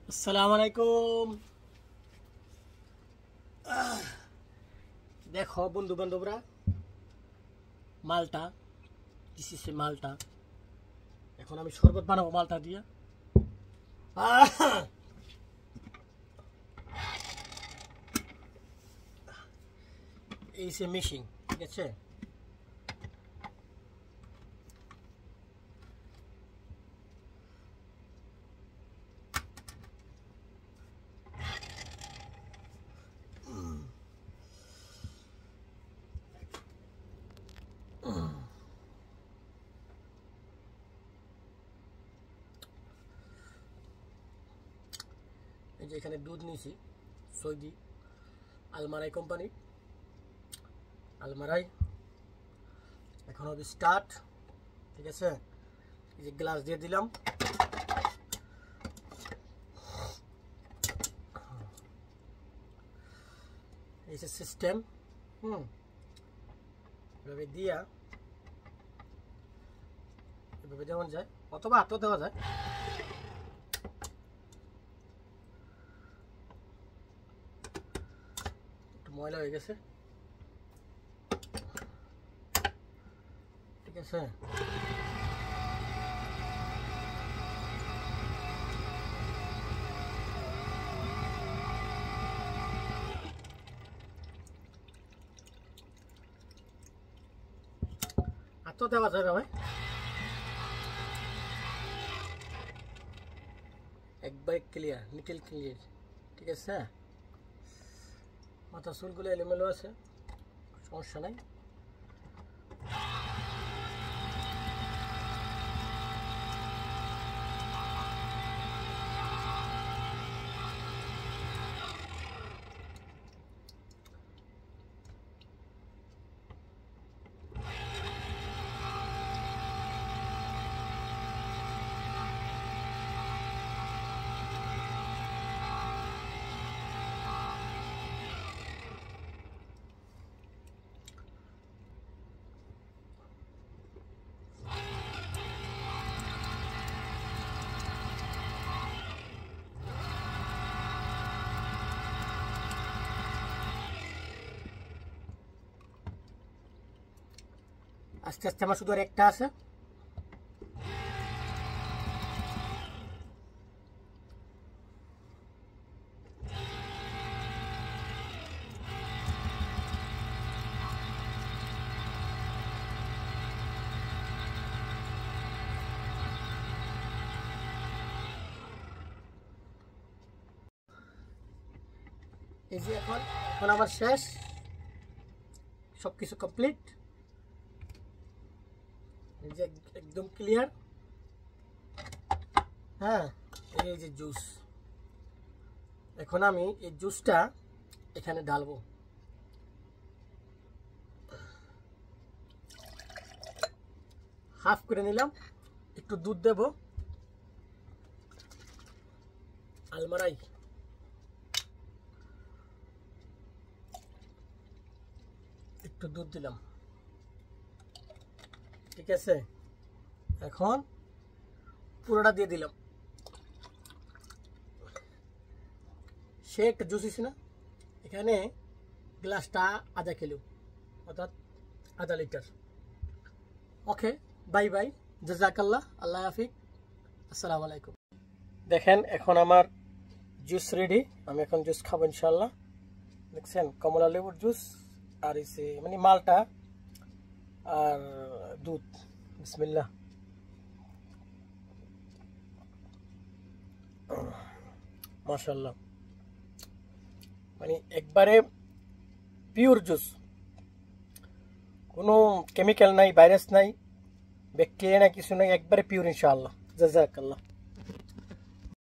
আসসালামু আলাইকুম। দেখো বন্ধু বান্ধবরা, মালটা দিছি সে মালটা। এখন আমি শরবত বানাবো মালটা দিয়ে। এই সে মেশিন, ঠিক আছে। এই যে এখানে দুধ নিয়েছি, সৌদি আলমারাই কোম্পানি, আলমারাই। এখন হবে স্টার্ট, ঠিক আছে। এই যে গ্লাস দিয়ে দিলাম। এই যে সিস্টেম, এভাবে দিয়া এভাবে দেওয়া যায়, অথবা হাতও দেওয়া যায়। একটু ময়লা হয়ে গেছে, ঠিক আছে। হাতও দেওয়া যাবে ভাই, একবার ক্লিয়ার, নিটেল ক্লিয়ার, ঠিক আছে। মাথা চুলগুলো এলোমেলো আছে, সমস্যা নাই। আস্তে আস্তে আমার শুধু আর একটা আছে। এই যে এখন এখন আমার শেষ, সবকিছু কমপ্লিট। এই যে একদম ক্লিয়ার। হ্যাঁ, এই যে জুস, এখন আমি এই জুসটা এখানে ঢালবো। হাফ করে নিলাম, একটু দুধ দেব, আলমারাই একটু দুধ দিলাম, ঠিক আছে। এখন পুরোটা দিয়ে দিলাম। সে একটা জুস দিছি না, এখানে গ্লাসটা আধা কিলো, অর্থাৎ আধা লিটার। ওকে, বাই বাই, জাজাকাল্লাহ, আল্লাহ হাফিজ, আসসালামু আলাইকুম। দেখেন এখন আমার জুস রেডি, আমি এখন জুস খাবো ইনশাল্লাহ। দেখছেন, কমলা লেবুর জুস আর এসে মানে মালটা আর দুধ। বিসমিল্লাহ। মাশাআল্লাহ, মানে একবারে পিওর জুস, কোনো কেমিক্যাল নাই, ভাইরাস নাই, ব্যাকটেরিয়া নাই, কিছু নাই, একবারে পিওর ইনশাআল্লাহ। জাজাকাল্লাহ।